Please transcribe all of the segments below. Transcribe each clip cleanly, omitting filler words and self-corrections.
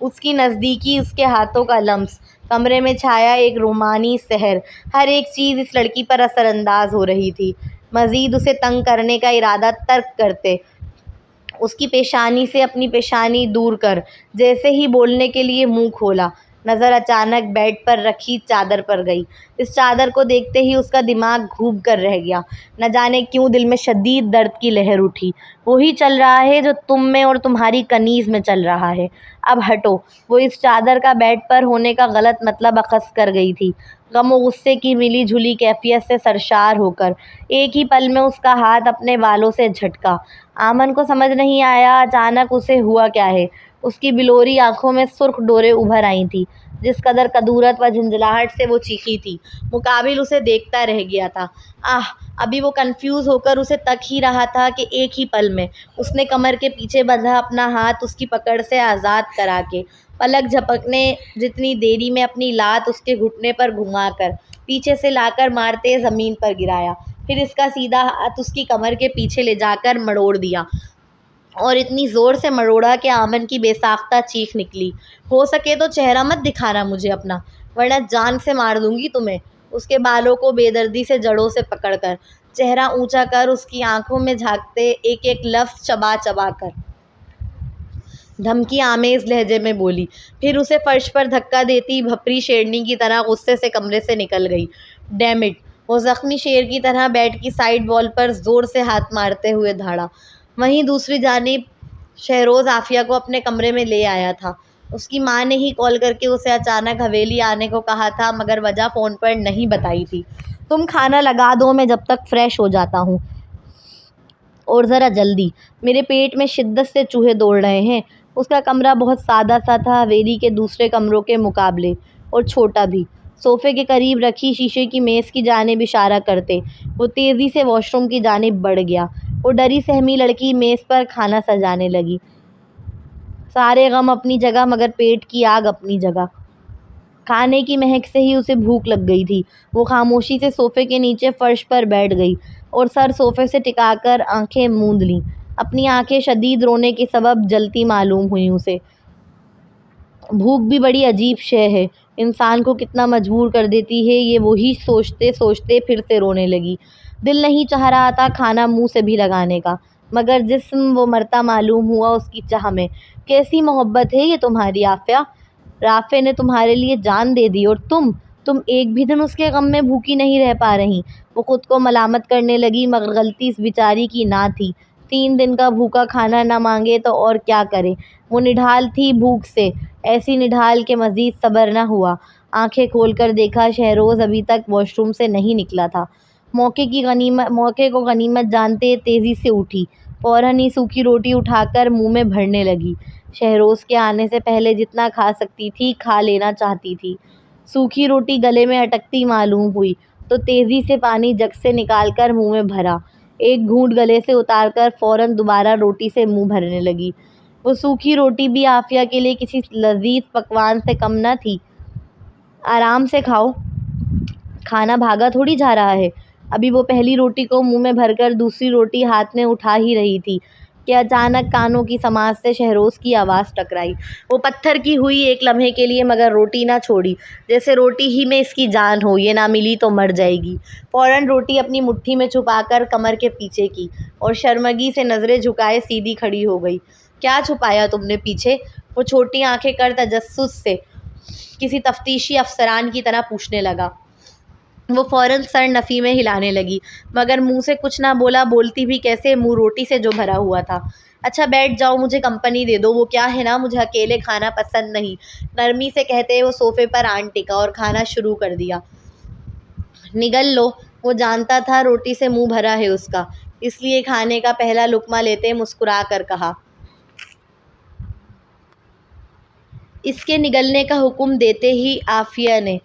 اس کی نزدیکی، اس کے ہاتھوں کا لمس، کمرے میں چھایا ایک رومانی سحر، ہر ایک چیز اس لڑکی پر اثر انداز ہو رہی تھی۔ مزید اسے تنگ کرنے کا ارادہ ترک کرتے اس کی پیشانی سے اپنی پیشانی دور کر جیسے ہی بولنے کے لیے منہ کھولا، نظر اچانک بیڈ پر رکھی چادر پر گئی۔ اس چادر کو دیکھتے ہی اس کا دماغ گھوم کر رہ گیا۔ نہ جانے کیوں دل میں شدید درد کی لہر اٹھی۔ وہی چل رہا ہے جو تم میں اور تمہاری کنیز میں چل رہا ہے، اب ہٹو۔ وہ اس چادر کا بیڈ پر ہونے کا غلط مطلب اخذ کر گئی تھی، غم و غصے کی ملی جھلی کیفیت سے سرشار ہو کر۔ ایک ہی پل میں اس کا ہاتھ اپنے بالوں سے جھٹکا۔ آمن کو سمجھ نہیں آیا اچانک اسے ہوا کیا ہے۔ اس کی بلوری آنکھوں میں سرخ ڈوریں ابھر آئی تھیں۔ جس قدر کدورت و جھنجھلاہٹ سے وہ چیخی تھی، مقابل اسے دیکھتا رہ گیا تھا۔ ابھی وہ کنفیوز ہو کر اسے تک ہی رہا تھا کہ ایک ہی پل میں اس نے کمر کے پیچھے بندھا اپنا ہاتھ اس کی پکڑ سے آزاد کرا کے پلک جھپکنے جتنی دیری میں اپنی لات اس کے گھٹنے پر گھما کر پیچھے سے لا کر مارتے زمین پر گرایا، پھر اس کا سیدھا ہاتھ اس کی کمر کے پیچھے لے جا کر مڑوڑ دیا، اور اتنی زور سے مروڑا کہ آمن کی بے ساختہ چیخ نکلی۔ ہو سکے تو چہرہ مت دکھانا مجھے اپنا، ورنہ جان سے مار دوں گی تمہیں۔ اس کے بالوں کو بے دردی سے جڑوں سے پکڑ کر چہرہ اونچا کر اس کی آنکھوں میں جھانکتے ایک ایک لفظ چبا چبا کر دھمکی آمیز لہجے میں بولی، پھر اسے فرش پر دھکا دیتی بھپری شیرنی کی طرح غصے سے کمرے سے نکل گئی۔ Damn it! وہ زخمی شیر کی طرح بیڈ کی سائیڈ وال پر زور سے ہاتھ مارتے ہوئے دھاڑا۔ وہیں دوسری جانب شہروز عافیہ کو اپنے کمرے میں لے آیا تھا۔ اس کی ماں نے ہی کال کر کے اسے اچانک حویلی آنے کو کہا تھا، مگر وجہ فون پر نہیں بتائی تھی۔ تم کھانا لگا دو، میں جب تک فریش ہو جاتا ہوں، اور ذرا جلدی، میرے پیٹ میں شدت سے چوہے دوڑ رہے ہیں۔ اس کا کمرہ بہت سادہ سا تھا حویلی کے دوسرے کمروں کے مقابلے، اور چھوٹا بھی۔ صوفے کے قریب رکھی شیشے کی میز کی جانب اشارہ کرتے وہ تیزی سے واش روم کی جانب بڑھ گیا۔ وہ ڈری سہمی لڑکی میز پر کھانا سجانے لگی، سارے غم اپنی جگہ مگر پیٹ کی آگ اپنی جگہ۔ کھانے کی مہک سے ہی اسے بھوک لگ گئی تھی۔ وہ خاموشی سے صوفے کے نیچے فرش پر بیٹھ گئی اور سر صوفے سے ٹکا کر آنکھیں موند لیں۔ اپنی آنکھیں شدید رونے کے سبب جلتی معلوم ہوئیں اسے۔ بھوک بھی بڑی عجیب شے ہے، انسان کو کتنا مجبور کر دیتی ہے، یہ وہی سوچتے سوچتے پھر سے رونے لگی۔ دل نہیں چاہ رہا تھا کھانا منہ سے بھی لگانے کا، مگر جسم وہ مرتا معلوم ہوا اس کی چاہ میں۔ کیسی محبت ہے یہ تمہاری عافیہ! رافع نے تمہارے لیے جان دے دی، اور تم ایک بھی دن اس کے غم میں بھوکی نہیں رہ پا رہی۔ وہ خود کو ملامت کرنے لگی، مگر غلطی اس بیچاری کی نہ تھی۔ 3 دن کا بھوکا کھانا نہ مانگے تو اور کیا کرے۔ وہ نڈھال تھی بھوک سے، ایسی نڈھال کہ مزید صبر نہ ہوا۔ آنکھیں کھول کر دیکھا، شہروز ابھی تک واش روم سے نہیں نکلا تھا۔ موقع کو غنیمت جانتے تیزی سے اٹھی، فوراً ہی سوکھی روٹی اٹھا کر منہ میں بھرنے لگی۔ شہروز کے آنے سے پہلے جتنا کھا سکتی تھی کھا لینا چاہتی تھی۔ سوکھی روٹی گلے میں اٹکتی معلوم ہوئی تو تیزی سے پانی جگ سے نکال کر منہ میں بھرا، ایک گھونٹ گلے سے اتار کر فوراً دوبارہ روٹی سے منہ بھرنے لگی۔ وہ سوکھی روٹی بھی عافیہ کے لیے کسی لذیذ پکوان سے کم نہ تھی۔ آرام سے کھاؤ، کھانا بھاگا تھوڑی جا رہا ہے۔ ابھی وہ پہلی روٹی کو منہ میں بھر کر دوسری روٹی ہاتھ میں اٹھا ہی رہی تھی کہ اچانک کانوں کی سماعت سے شہروز کی آواز ٹکرائی۔ وہ پتھر کی ہوئی ایک لمحے کے لیے، مگر روٹی نہ چھوڑی، جیسے روٹی ہی میں اس کی جان ہو، یہ نہ ملی تو مر جائے گی۔ فوراً روٹی اپنی مٹھی میں چھپا کر کمر کے پیچھے کی، اور شرمگی سے نظریں جھکائے سیدھی کھڑی ہو گئی۔ کیا چھپایا تم نے پیچھے؟ وہ چھوٹی آنکھیں کر تجسس سے کسی تفتیشی افسران کی طرح پوچھنے لگا۔ وہ فوراً سر نفی میں ہلانے لگی، مگر منہ سے کچھ نہ بولا، بولتی بھی کیسے، منہ روٹی سے جو بھرا ہوا تھا۔ اچھا بیٹھ جاؤ، مجھے کمپنی دے دو، وہ کیا ہے نا، مجھے اکیلے کھانا پسند نہیں، نرمی سے کہتے وہ صوفے پر آن ٹکا اور کھانا شروع کر دیا۔ نگل لو۔ وہ جانتا تھا روٹی سے منہ بھرا ہے اس کا، اس لیے کھانے کا پہلا لقمہ لیتے مسکرا کر کہا۔ اس کے نگلنے کا حکم دیتے ہی عافیہ نے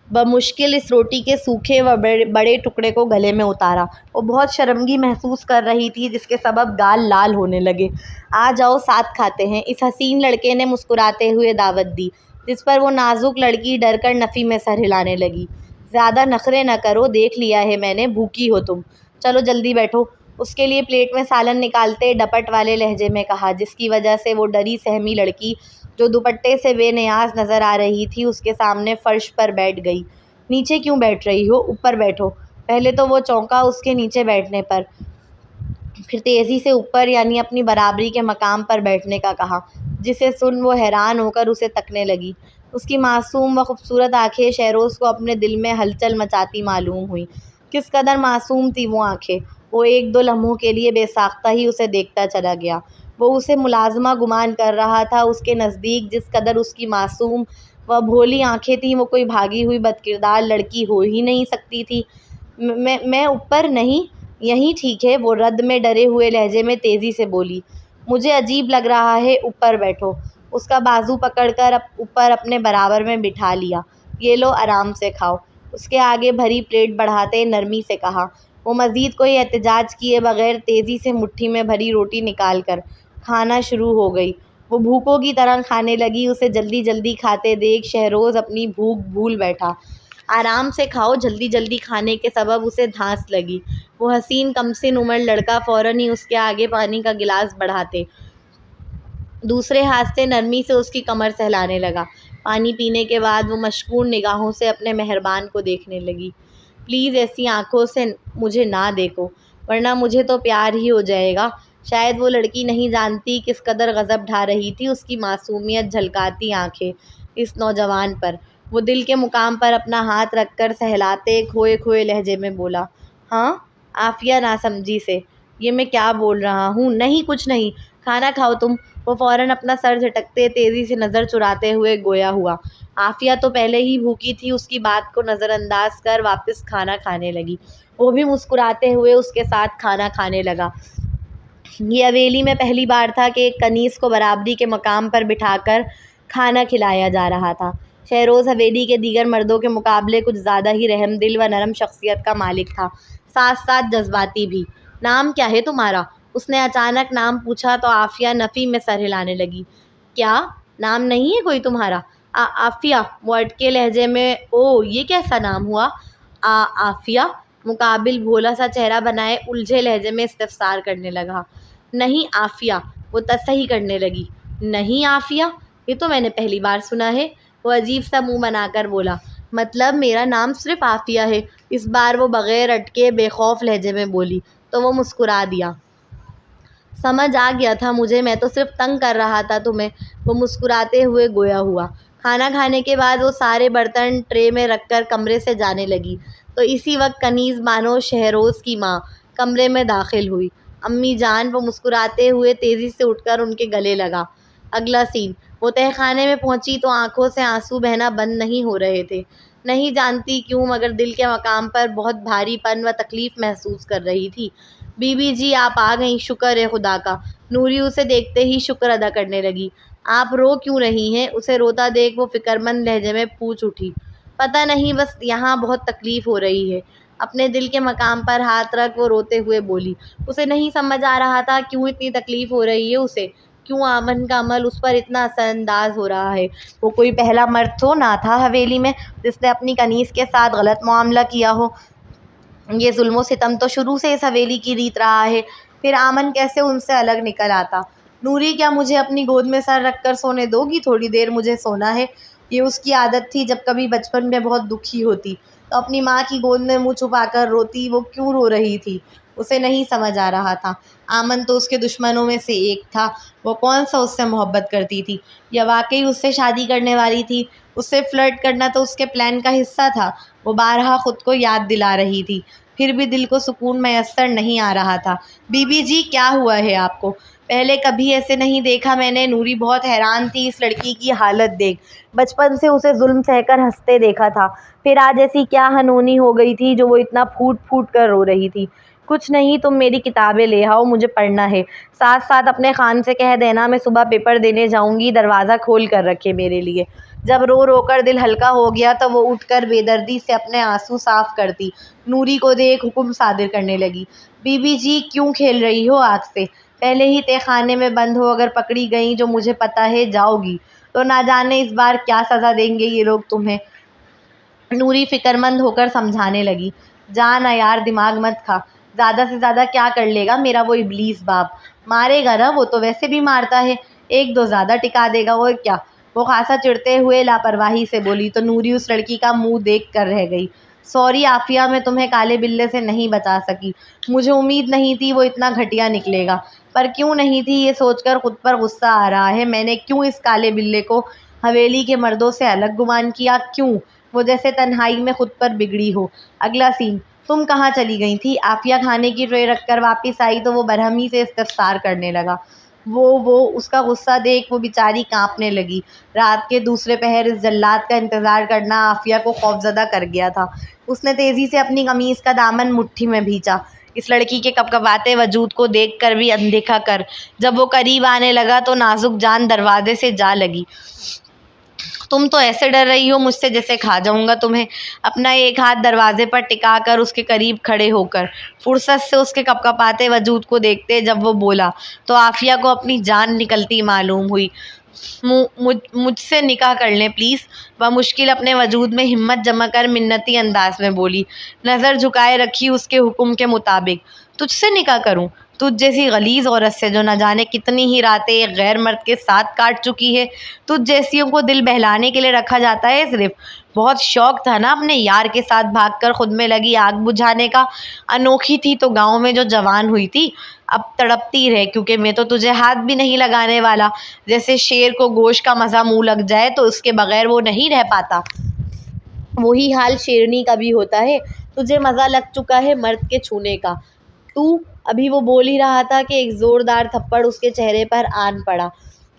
بمشکل اس روٹی کے سوکھے و بڑے ٹکڑے کو گلے میں اتارا۔ وہ بہت شرمگی محسوس کر رہی تھی، جس کے سبب گال لال ہونے لگے۔ آ جاؤ ساتھ کھاتے ہیں، اس حسین لڑکے نے مسکراتے ہوئے دعوت دی، جس پر وہ نازک لڑکی ڈر کر نفی میں سر ہلانے لگی۔ زیادہ نخرے نہ کرو، دیکھ لیا ہے میں نے، بھوکی ہو تم، چلو جلدی بیٹھو۔ اس کے لیے پلیٹ میں سالن نکالتے ڈپٹ والے لہجے میں کہا، جس کی وجہ سے وہ ڈری سہمی لڑکی جو دوپٹے سے بے نیاز نظر آ رہی تھی اس کے سامنے فرش پر بیٹھ گئی۔ نیچے کیوں بیٹھ رہی ہو؟ اوپر بیٹھو۔ پہلے تو وہ چونکا اس کے نیچے بیٹھنے پر، پھر تیزی سے اوپر یعنی اپنی برابری کے مقام پر بیٹھنے کا کہا، جسے سن وہ حیران ہو کر اسے تکنے لگی۔ اس کی معصوم و خوبصورت آنکھیں شہروز کو اپنے دل میں ہلچل مچاتی معلوم ہوئیں۔ کس قدر معصوم تھی وہ آنکھیں! وہ ایک دو لمحوں کے لیے بے ساختہ ہی اسے دیکھتا چلا گیا۔ وہ اسے ملازمہ گمان کر رہا تھا۔ اس کے نزدیک جس قدر اس کی معصوم و بھولی آنکھیں تھیں وہ کوئی بھاگی ہوئی بدکردار لڑکی ہو ہی نہیں سکتی تھی۔ میں اوپر نہیں، یہیں ٹھیک ہے، وہ رد میں ڈرے ہوئے لہجے میں تیزی سے بولی۔ مجھے عجیب لگ رہا ہے، اوپر بیٹھو۔ اس کا بازو پکڑ کر اوپر اپنے برابر میں بٹھا لیا۔ یہ لو، آرام سے کھاؤ۔ اس کے آگے بھری پلیٹ بڑھاتے نرمی سے کہا۔ وہ مزید کوئی احتجاج کیے بغیر تیزی سے مٹھی میں بھری روٹی نکال کر کھانا شروع ہو گئی۔ وہ بھوکوں کی طرح کھانے لگی۔ اسے جلدی جلدی کھاتے دیکھ شہروز اپنی بھوک بھول بیٹھا۔ آرام سے کھاؤ، جلدی جلدی کھانے کے سبب اسے دھانس لگی۔ وہ حسین کمسن عمر لڑکا فوراً ہی اس کے آگے پانی کا گلاس بڑھاتے دوسرے ہاتھ سے نرمی سے اس کی کمر سہلانے لگا۔ پانی پینے کے بعد وہ مشکون نگاہوں سے اپنے مہربان کو دیکھنے لگی۔ پلیز ایسی آنکھوں سے مجھے نہ دیکھو، ورنہ مجھے تو پیار ہی ہو جائے گا۔ شاید وہ لڑکی نہیں جانتی کس قدر غضب ڈھا رہی تھی اس کی معصومیت جھلکاتی آنکھیں اس نوجوان پر۔ وہ دل کے مقام پر اپنا ہاتھ رکھ کر سہلاتے کھوئے کھوئے لہجے میں بولا، ہاں؟ عافیہ ناسمجھی سے، یہ میں کیا بول رہا ہوں؟ نہیں، کچھ نہیں، کھانا کھاؤ تم۔ وہ فوراً اپنا سر جھٹکتے تیزی سے نظر چراتے ہوئے گویا ہوا۔ عافیہ تو پہلے ہی بھوکی تھی، اس کی بات کو نظر انداز کر واپس کھانا کھانے لگی۔ وہ بھی مسکراتے ہوئے اس کے ساتھ کھانا کھانے لگا۔ یہ حویلی میں پہلی بار تھا کہ ایک کنیز کو برابری کے مقام پر بٹھا کر کھانا کھلایا جا رہا تھا۔ شہروز حویلی کے دیگر مردوں کے مقابلے کچھ زیادہ ہی رحم دل و نرم شخصیت کا مالک تھا، ساتھ ساتھ جذباتی بھی۔ نام کیا ہے تمہارا؟ اس نے اچانک نام پوچھا تو عافیہ نفی میں سر ہلانے لگی۔ کیا نام نہیں ہے کوئی تمہارا؟ عافیہ، وہ اٹکے لہجے میں، او یہ کیسا نام ہوا؟ عافیہ، مقابل بھولا سا چہرہ بنائے الجھے لہجے میں استفسار کرنے لگا۔ نہیں عافیہ، وہ تصحیح کرنے لگی۔ نہیں عافیہ، یہ تو میں نے پہلی بار سنا ہے۔ وہ عجیب سا منہ بنا کر بولا، مطلب میرا نام صرف عافیہ ہے؟ اس بار وہ بغیر اٹکے بے خوف لہجے میں بولی تو وہ مسکرا دیا۔ سمجھ آ گیا تھا مجھے، میں تو صرف تنگ کر رہا تھا تمہیں، وہ مسکراتے ہوئے گویا ہوا۔ کھانا کھانے کے بعد وہ سارے برتن ٹرے میں رکھ کر کمرے سے جانے لگی تو اسی وقت کنیز بانو شہروز کی ماں کمرے میں داخل ہوئی۔ امی جان، وہ مسکراتے ہوئے تیزی سے اٹھ کر ان کے گلے لگا۔ اگلا سین، وہ تہہ خانے میں پہنچی تو آنکھوں سے آنسو بہنا بند نہیں ہو رہے تھے۔ نہیں جانتی کیوں مگر دل کے مقام پر بہت بھاری پن و تکلیف محسوس کر رہی تھی۔ بی بی جی آپ آ گئیں، شکر ہے خدا کا۔ نوری اسے دیکھتے ہی شکر ادا کرنے لگی۔ آپ رو کیوں رہی ہیں؟ اسے روتا دیکھ وہ فکر مند لہجے میں پوچھ اٹھی۔ پتہ نہیں، بس یہاں بہت تکلیف ہو رہی ہے۔ اپنے دل کے مقام پر ہاتھ رکھ وہ روتے ہوئے بولی۔ اسے نہیں سمجھ آ رہا تھا کیوں اتنی تکلیف ہو رہی ہے اسے، کیوں آمن کا عمل اس پر اتنا اثر انداز ہو رہا ہے۔ وہ کوئی پہلا مرد تو نہ تھا حویلی میں جس نے اپنی کنیز کے ساتھ غلط معاملہ کیا ہو۔ یہ ظلم و ستم تو شروع سے اس حویلی کی ریت رہا ہے، پھر آمن کیسے ان سے الگ نکل آتا؟ نوری، کیا مجھے اپنی گود میں سر رکھ کر سونے دو گی؟ تھوڑی دیر مجھے سونا ہے۔ یہ اس کی عادت تھی، جب کبھی بچپن میں بہت دکھی ہوتی تو اپنی ماں کی گود میں منہ چھپا کر روتی۔ وہ کیوں رو رہی تھی اسے نہیں سمجھ آ رہا تھا۔ آمن تو اس کے دشمنوں میں سے ایک تھا، وہ کون سا اس سے محبت کرتی تھی یا واقعی اس سے شادی کرنے والی تھی؟ اس سے فلرٹ کرنا تو اس کے پلان کا حصہ تھا، وہ بارہا خود کو یاد دلا رہی تھی، پھر بھی دل کو سکون میسر نہیں آ رہا تھا۔ بی بی جی کیا ہوا ہے آپ کو؟ پہلے کبھی ایسے نہیں دیکھا میں نے۔ نوری بہت حیران تھی اس لڑکی کی حالت دیکھ۔ بچپن سے اسے ظلم سہ کر ہنستے دیکھا تھا، پھر آج ایسی کیا ہنونی ہو گئی تھی جو وہ اتنا پھوٹ پھوٹ کر رو رہی تھی؟ کچھ نہیں، تم میری کتابیں لے آؤ، مجھے پڑھنا ہے۔ ساتھ ساتھ اپنے خان سے کہہ دینا میں صبح پیپر دینے جاؤں گی، دروازہ کھول کر رکھے میرے لیے۔ جب رو رو کر دل ہلکا ہو گیا تو وہ اٹھ کر بے دردی سے اپنے آنسو صاف کرتی نوری کو دیکھ حکم صادر کرنے لگی۔ بی بی جی کیوں کھیل رہی ہو آگ سے؟ پہلے ہی تہہ خانے میں بند ہو، اگر پکڑی گئیں جو مجھے پتہ ہے جاؤ گی تو نہ جانے اس بار کیا سزا دیں گے یہ لوگ تمہیں۔ نوری فکر مند ہو کر سمجھانے لگی۔ جا نہ یار، دماغ مت کھا، زیادہ سے زیادہ کیا کر لے گا میرا وہ ابلیس باپ؟ مارے گا نا، وہ تو ویسے بھی مارتا ہے، ایک دو زیادہ ٹکا دے گا اور کیا۔ وہ خاصا چڑھتے ہوئے لاپرواہی سے بولی تو نوری اس لڑکی کا منہ دیکھ کر رہ گئی۔ سوری عافیہ، میں تمہیں کالے بلے سے نہیں بچا سکی، مجھے امید نہیں تھی وہ اتنا گھٹیا نکلے گا۔ پر کیوں نہیں تھی یہ سوچ کر خود پر غصہ آ رہا ہے، میں نے کیوں اس کالے بلے کو حویلی کے مردوں سے الگ گمان کیا؟ کیوں وہ جیسے تنہائی میں خود پر بگڑی ہو۔ اگلا سین: تم کہاں چلی گئی تھی؟ عافیہ کھانے کی ٹرے رکھ کر واپس آئی تو وہ برہمی سے استفسار کرنے لگا۔ وہ اس کا غصہ دیکھ وہ بیچاری کانپنے لگی۔ رات کے دوسرے پہر اس جلاد کا انتظار کرنا عافیہ کو خوفزدہ کر گیا تھا۔ اس نے تیزی سے اپنی قمیص کا دامن مٹھی میں بھینچا، اس لڑکی کے کپکپاتے وجود کو دیکھ کر بھی اندیکھا کر۔ جب وہ قریب آنے لگا تو نازک جان دروازے سے جا لگی۔ تم تو ایسے ڈر رہی ہو مجھ سے جیسے کھا جاؤں گا تمہیں۔ اپنا ایک ہاتھ دروازے پر ٹکا کر اس کے قریب کھڑے ہو کر فرصت سے اس کے کپکپاتے وجود کو دیکھتے جب وہ بولا تو عافیہ کو اپنی جان نکلتی معلوم ہوئی۔ مجھ سے نکاح کر لیں پلیز، بمشکل اپنے وجود میں ہمت جمع کر منتی انداز میں بولی، نظر جھکائے رکھی اس کے حکم کے مطابق۔ تجھ سے نکاح کروں؟ تجھ جیسی غلیظ عورت سے جو نہ جانے کتنی ہی راتیں ایک غیر مرد کے ساتھ کاٹ چکی ہے؟ تجھ جیسیوں کو دل بہلانے کے لیے رکھا جاتا ہے صرف؟ بہت شوق تھا نا اپنے یار کے ساتھ بھاگ کر خود میں لگی آگ بجھانے کا؟ انوکھی تھی تو گاؤں میں جو جوان ہوئی تھی، اب تڑپتی رہے کیونکہ میں تو تجھے ہاتھ بھی نہیں لگانے والا۔ جیسے شیر کو گوشت کا مزہ منہ لگ جائے تو اس کے بغیر وہ نہیں رہ پاتا، وہی حال شیرنی کا بھی ہوتا ہے۔ تجھے مزہ لگ چکا ہے مرد کے چھونے کا۔ تو ابھی وہ بول ہی رہا تھا کہ ایک زوردار تھپڑ اس کے چہرے پر آن پڑا۔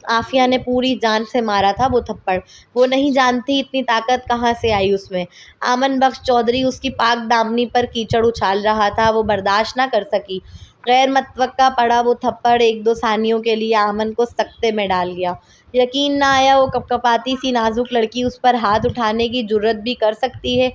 عافیہ نے پوری جان سے مارا تھا وہ تھپڑ، وہ نہیں جانتی اتنی طاقت کہاں سے آئی اس میں۔ آمن بخش چودھری اس کی پاک دامنی پر کیچڑ اچھال رہا تھا، وہ برداشت نہ کر سکی۔ غیر متوقع پڑا وہ تھپڑ ایک دو ثانیوں کے لیے آمن کو سکتے میں ڈال گیا۔ یقین نہ آیا وہ کپکپاتی سی نازک لڑکی اس پر ہاتھ اٹھانے کی جرت بھی کر سکتی ہے۔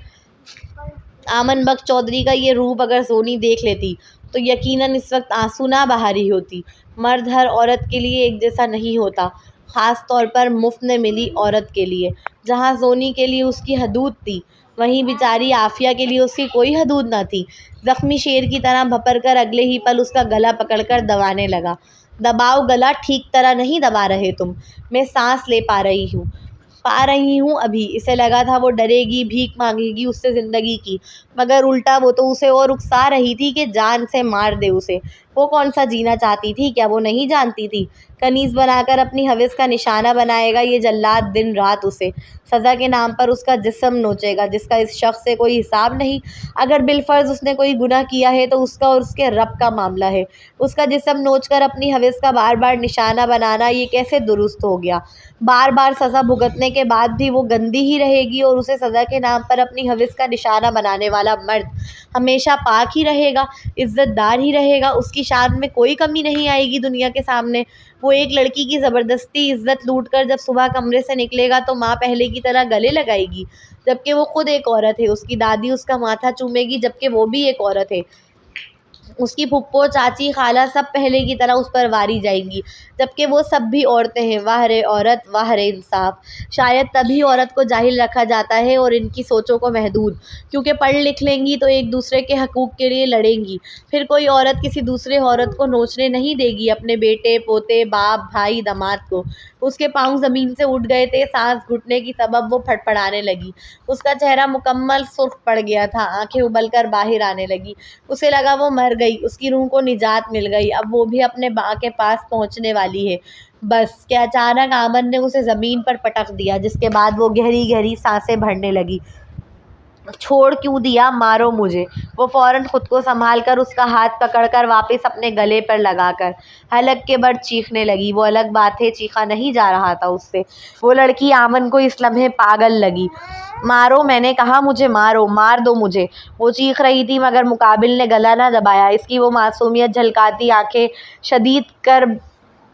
آمن بخش چودھری کا یہ روپ اگر سونی دیکھ لیتی تو یقیناً اس وقت آنسو نہ بہا رہی ہوتی۔ مرد ہر عورت کے لیے ایک جیسا نہیں ہوتا، خاص طور پر مفت میں ملی عورت کے لیے۔ جہاں سونی کے لیے اس کی حدود تھی، وہیں بیچاری عافیہ کے لیے اس کی کوئی حدود نہ تھی۔ زخمی شیر کی طرح بھپر کر اگلے ہی پل اس کا گلا پکڑ کر دبانے لگا۔ دباؤ گلا، ٹھیک طرح نہیں دبا رہے تم، میں سانس لے پا رہی ہوں ابھی۔ اسے لگا تھا وہ ڈرے گی، بھیک مانگے گی اس سے زندگی کی، مگر الٹا وہ تو اسے اور اکسا رہی تھی کہ جان سے مار دے اسے۔ وہ کون سا جینا چاہتی تھی؟ کیا وہ نہیں جانتی تھی کنیز بنا کر اپنی ہوس کا نشانہ بنائے گا یہ جلاد دن رات اسے؟ سزا کے نام پر اس کا جسم نوچے گا جس کا اس شخص سے کوئی حساب نہیں۔ اگر بالفرض اس نے کوئی گناہ کیا ہے تو اس کا اور اس کے رب کا معاملہ ہے۔ اس کا جسم نوچ کر اپنی ہوس کا بار بار نشانہ بنانا یہ کیسے درست ہو گیا؟ بار بار سزا بھگتنے کے بعد بھی وہ گندی ہی رہے گی اور اسے سزا کے نام پر اپنی ہوس کا نشانہ بنانے والا مرد ہمیشہ پاک ہی رہے گا، عزت دار ہی رہے گا، اس کی شان میں کوئی کمی نہیں آئے گی دنیا کے سامنے۔ وہ ایک لڑکی کی زبردستی عزت لوٹ کر جب صبح کمرے سے نکلے گا تو ماں پہلے کی طرح گلے لگائے گی، جبکہ وہ خود ایک عورت ہے۔ اس کی دادی اس کا ماتھا چومے گی جبکہ وہ بھی ایک عورت ہے۔ اس کی پھپھو، چاچی، خالہ سب پہلے کی طرح اس پر واری جائیں گی جبکہ وہ سب بھی عورتیں ہیں۔ واہ رے عورت، واہ رے انصاف! شاید تبھی عورت کو جاہل رکھا جاتا ہے اور ان کی سوچوں کو محدود، کیونکہ پڑھ لکھ لیں گی تو ایک دوسرے کے حقوق کے لیے لڑیں گی۔ پھر کوئی عورت کسی دوسرے عورت کو نوچنے نہیں دے گی، اپنے بیٹے، پوتے، باپ، بھائی، داماد کو۔ اس کے پاؤں زمین سے اٹھ گئے تھے، سانس گھٹنے کی سبب وہ پھڑپڑانے لگی۔ اس کا چہرہ مکمل سرخ پڑ گیا تھا، آنکھیں ابل کر باہر آنے لگی۔ اسے لگا وہ مر گئی، اس کی روح کو نجات مل گئی، اب وہ بھی اپنے ماں کے پاس پہنچنے والی ہے۔ بس کہ اچانک آمن نے اسے زمین پر پٹک دیا، جس کے بعد وہ گہری گہری سانسیں بھرنے لگی۔ چھوڑ کیوں دیا؟ مارو مجھے! وہ فوراً خود کو سنبھال کر اس کا ہاتھ پکڑ کر واپس اپنے گلے پر لگا کر حلق کے بر چیخنے لگی۔ وہ الگ بات ہے چیخا نہیں جا رہا تھا اس سے۔ وہ لڑکی آمن کو اس لمحے پاگل لگی۔ مارو، میں نے کہا مجھے مارو، مار دو مجھے! وہ چیخ رہی تھی مگر مقابل نے گلا نہ دبایا۔ اس کی وہ معصومیت جھلکاتی آنکھیں شدید کر